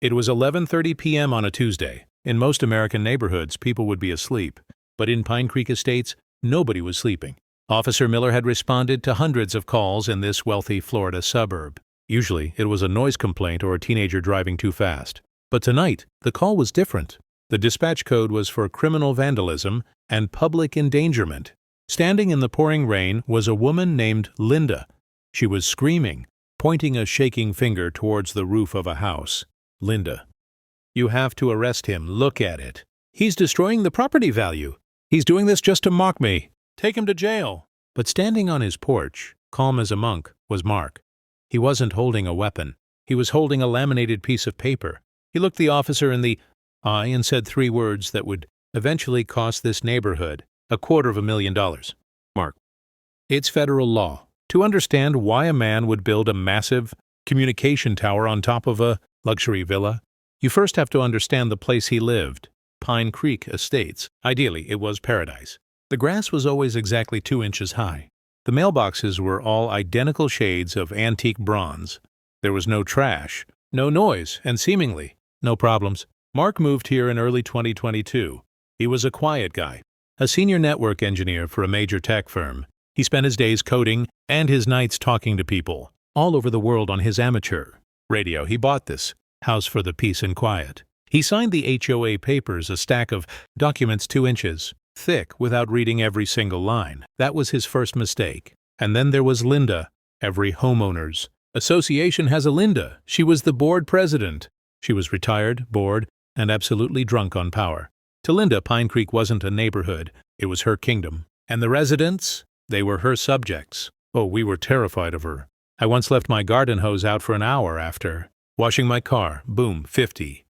It was 11:30 p.m. on a Tuesday. In most American neighborhoods, people would be asleep. But in Pine Creek Estates, nobody was sleeping. Officer Miller had responded to hundreds of calls in this wealthy Florida suburb. Usually, it was a noise complaint or a teenager driving too fast. But tonight, the call was different. The dispatch code was for criminal vandalism and public endangerment. Standing in the pouring rain was a woman named Linda. She was screaming, pointing a shaking finger towards the roof of a house. Linda, you have to arrest him. Look at it. He's destroying the property value. He's doing this just to mock me. Take him to jail. But standing on his porch, calm as a monk, was Mark. He wasn't holding a weapon. He was holding a laminated piece of paper. He looked the officer in the eye and said 3 words that would eventually cost this neighborhood $250,000. Mark, it's federal law to understand why a man would build a massive communication tower on top of a luxury villa. You first have to understand the place he lived, Pine Creek Estates. Ideally, it was paradise. The grass was always exactly 2 inches high. The mailboxes were all identical shades of antique bronze. There was no trash, no noise, and seemingly no problems. Mark moved here in early 2022. He was a quiet guy, a senior network engineer for a major tech firm. He spent his days coding and his nights talking to people all over the world on his amateur radio. He bought this house for the peace and quiet. He signed the HOA papers, a stack of documents 2 inches thick, without reading every single line. That was his first mistake. And then there was Linda. Every Homeowners Association has a Linda. She was the board president. She was retired, bored, and absolutely drunk on power. To Linda, Pine Creek wasn't a neighborhood. It was her kingdom. And the residents? They were her subjects. Oh, we were terrified of her. I once left my garden hose out for an hour after washing my car. Boom, $50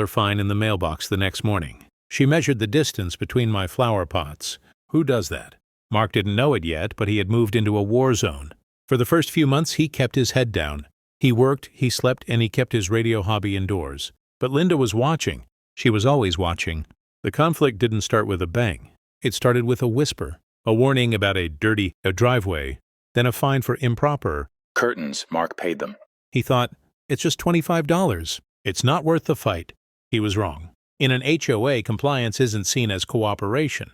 fine in the mailbox the next morning. She measured the distance between my flower pots. Who does that? Mark didn't know it yet, but he had moved into a war zone. For the first few months, he kept his head down. He worked, he slept, and he kept his radio hobby indoors. But Linda was watching. She was always watching. The conflict didn't start with a bang. It started with a whisper, a warning about a dirty driveway, then a fine for improper curtains. Mark paid them. He thought, it's just $25. It's not worth the fight. He was wrong. In an HOA, compliance isn't seen as cooperation.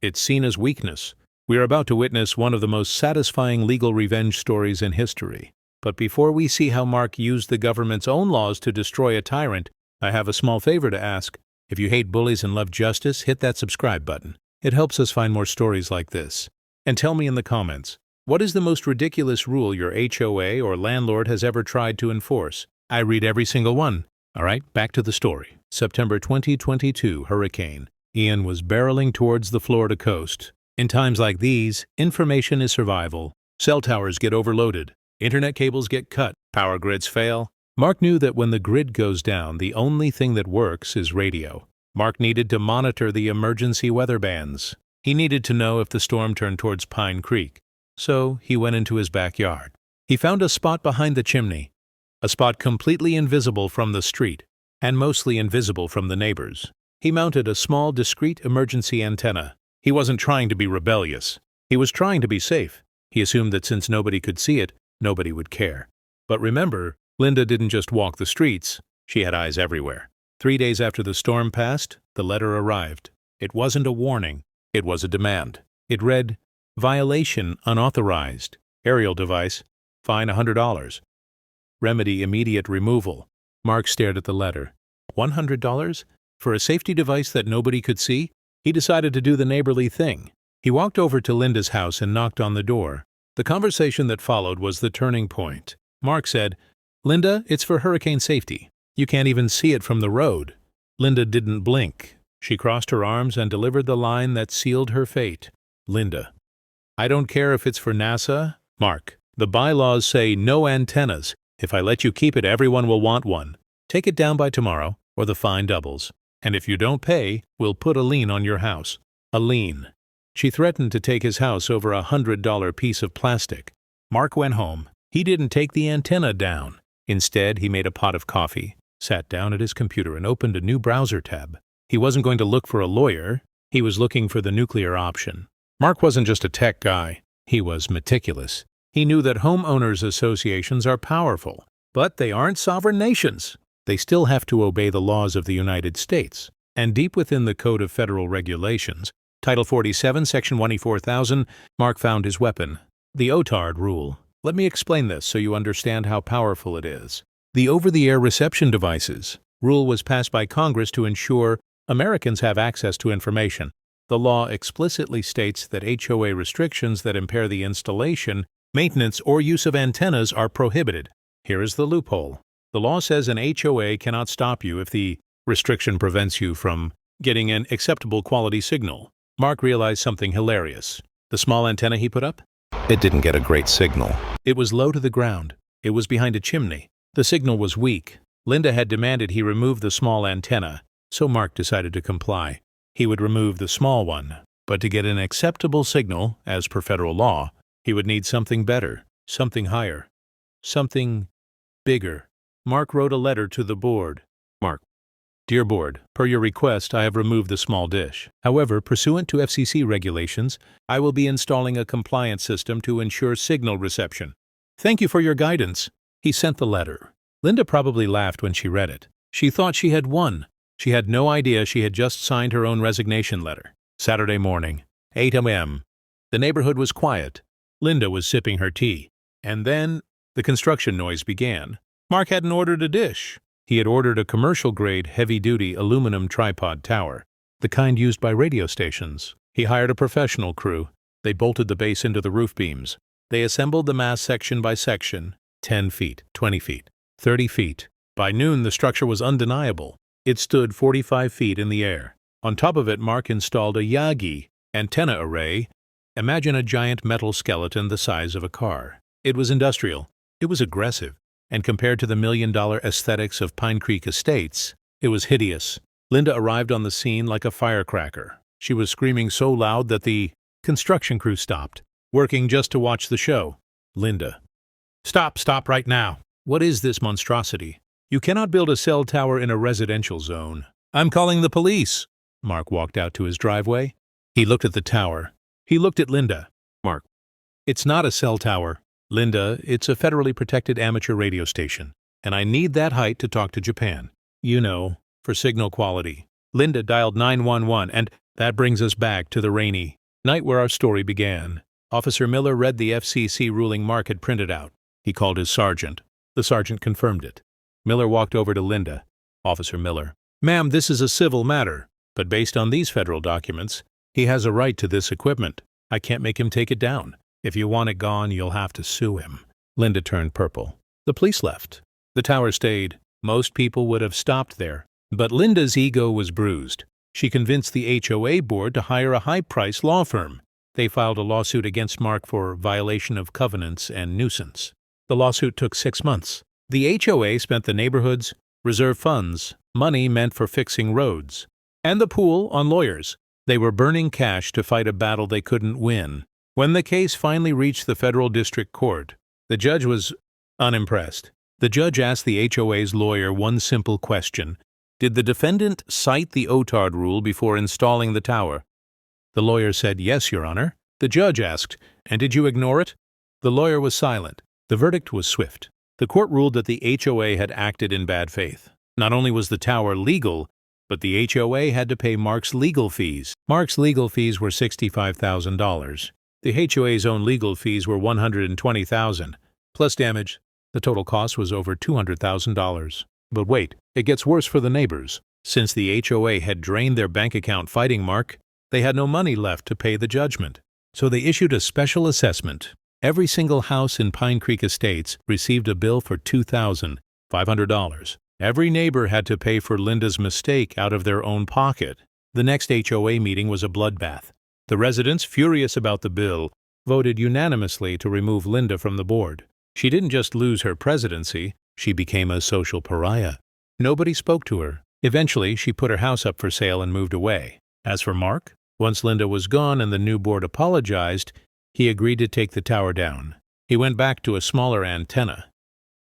It's seen as weakness. We are about to witness one of the most satisfying legal revenge stories in history. But before we see how Mark used the government's own laws to destroy a tyrant, I have a small favor to ask. If you hate bullies and love justice, hit that subscribe button. It helps us find more stories like this. And tell me in the comments, what is the most ridiculous rule your HOA or landlord has ever tried to enforce? I read every single one. All right, back to the story. September 2022 hurricane. Ian was barreling towards the Florida coast. In times like these, information is survival. Cell towers get overloaded. Internet cables get cut. Power grids fail. Mark knew that when the grid goes down, the only thing that works is radio. Mark needed to monitor the emergency weather bands. He needed to know if the storm turned towards Pine Creek. So he went into his backyard. He found a spot behind the chimney, a spot completely invisible from the street and mostly invisible from the neighbors. He mounted a small, discreet emergency antenna. He wasn't trying to be rebellious. He was trying to be safe. He assumed that since nobody could see it, nobody would care. But remember, Linda didn't just walk the streets. She had eyes everywhere. 3 days after the storm passed, the letter arrived. It wasn't a warning. It was a demand. It read, violation unauthorized. Aerial device, fine $100. Remedy immediate removal. Mark stared at the letter. $100? For a safety device that nobody could see? He decided to do the neighborly thing. He walked over to Linda's house and knocked on the door. The conversation that followed was the turning point. Mark said, Linda, it's for hurricane safety. You can't even see it from the road. Linda didn't blink. She crossed her arms and delivered the line that sealed her fate. Linda, I don't care if it's for NASA. Mark, the bylaws say no antennas. If I let you keep it, everyone will want one. Take it down by tomorrow, or the fine doubles. And if you don't pay, we'll put a lien on your house. A lien. She threatened to take his house over a $100 piece of plastic. Mark went home. He didn't take the antenna down. Instead, he made a pot of coffee, sat down at his computer and opened a new browser tab. He wasn't going to look for a lawyer. He was looking for the nuclear option. Mark wasn't just a tech guy. He was meticulous. He knew that homeowners associations are powerful, but they aren't sovereign nations. They still have to obey the laws of the United States. And deep within the Code of Federal Regulations, Title 47, Section 14000, Mark found his weapon, the OTARD Rule. Let me explain this so you understand how powerful it is. The over-the-air reception devices rule was passed by Congress to ensure Americans have access to information. The law explicitly states that HOA restrictions that impair the installation, maintenance, or use of antennas are prohibited. Here is the loophole. The law says an HOA cannot stop you if the restriction prevents you from getting an acceptable quality signal. Mark realized something hilarious. The small antenna he put up? It didn't get a great signal. It was low to the ground. It was behind a chimney. The signal was weak. Linda had demanded he remove the small antenna, so Mark decided to comply. He would remove the small one, but to get an acceptable signal, as per federal law, he would need something better, something higher, something bigger. Mark wrote a letter to the board. Mark: Dear Board, per your request, I have removed the small dish. However, pursuant to FCC regulations, I will be installing a compliance system to ensure signal reception. Thank you for your guidance. He sent the letter. Linda probably laughed when she read it. She thought she had won. She had no idea she had just signed her own resignation letter. Saturday morning, 8 a.m. The neighborhood was quiet. Linda was sipping her tea. And then the construction noise began. Mark hadn't ordered a dish. He had ordered a commercial-grade, heavy-duty aluminum tripod tower, the kind used by radio stations. He hired a professional crew. They bolted the base into the roof beams. They assembled the mast section by section, 10 feet, 20 feet, 30 feet. By noon, the structure was undeniable. It stood 45 feet in the air. On top of it, Mark installed a Yagi antenna array. Imagine a giant metal skeleton the size of a car. It was industrial. It was aggressive. And compared to the million-dollar aesthetics of Pine Creek Estates, it was hideous. Linda arrived on the scene like a firecracker. She was screaming so loud that the construction crew stopped, working just to watch the show. Linda: Stop right now. What is this monstrosity? You cannot build a cell tower in a residential zone. I'm calling the police. Mark walked out to his driveway. He looked at the tower. He looked at Linda. Mark: It's not a cell tower. Linda, it's a federally protected amateur radio station, and I need that height to talk to Japan. You know, for signal quality. Linda dialed 911, and that brings us back to the rainy night where our story began. Officer Miller read the FCC ruling Mark had printed out. He called his sergeant. The sergeant confirmed it. Miller walked over to Linda. Officer Miller: Ma'am, this is a civil matter, but based on these federal documents, he has a right to this equipment. I can't make him take it down. If you want it gone, you'll have to sue him. Linda turned purple. The police left. The tower stayed. Most people would have stopped there. But Linda's ego was bruised. She convinced the HOA board to hire a high-priced law firm. They filed a lawsuit against Mark for violation of covenants and nuisance. The lawsuit took 6 months. The HOA spent the neighborhood's reserve funds, money meant for fixing roads, and the pool on lawyers. They were burning cash to fight a battle they couldn't win. When the case finally reached the federal district court, the judge was unimpressed. The judge asked the HOA's lawyer one simple question: Did the defendant cite the OTARD rule before installing the tower? The lawyer said, Yes, Your Honor. The judge asked, And did you ignore it? The lawyer was silent. The verdict was swift. The court ruled that the HOA had acted in bad faith. Not only was the tower legal, but the HOA had to pay Mark's legal fees. Mark's legal fees were $65,000. The HOA's own legal fees were $120,000, plus damage. The total cost was over $200,000. But wait, it gets worse for the neighbors. Since the HOA had drained their bank account fighting Mark, they had no money left to pay the judgment. So they issued a special assessment. Every single house in Pine Creek Estates received a bill for $2,500. Every neighbor had to pay for Linda's mistake out of their own pocket. The next HOA meeting was a bloodbath. The residents, furious about the bill, voted unanimously to remove Linda from the board. She didn't just lose her presidency, she became a social pariah. Nobody spoke to her. Eventually, she put her house up for sale and moved away. As for Mark, once Linda was gone and the new board apologized, he agreed to take the tower down. He went back to a smaller antenna,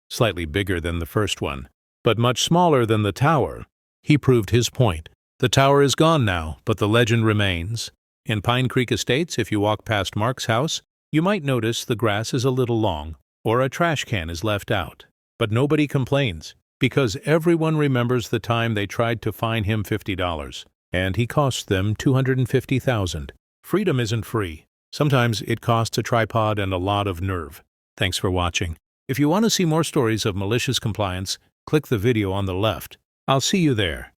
slightly bigger than the first one, but much smaller than the tower. He proved his point. The tower is gone now, but the legend remains. In Pine Creek Estates, if you walk past Mark's house, you might notice the grass is a little long, or a trash can is left out. But nobody complains. Because everyone remembers the time they tried to fine him $50, and he cost them $250,000. Freedom isn't free. Sometimes it costs a tripod and a lot of nerve. Thanks for watching. If you want to see more stories of malicious compliance, click the video on the left. I'll see you there.